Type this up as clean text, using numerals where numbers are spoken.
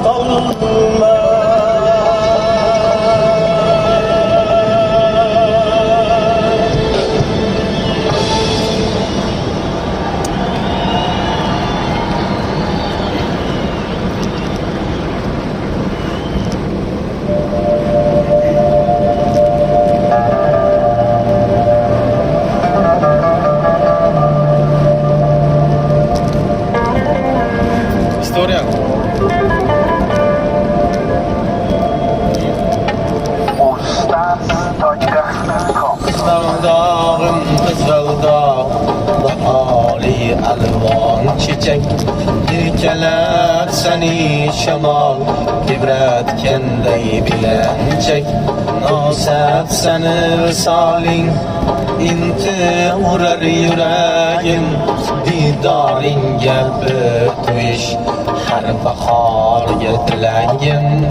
kalma. Historia. Dağım kızıl dağ, bahari alvan çiçek. Dirkeler seni şamal, kibretken dey bilenecek. Nasip seni visalin, inti vurar yüreğim. Didaringe büyütüş, her bahar yetileğim.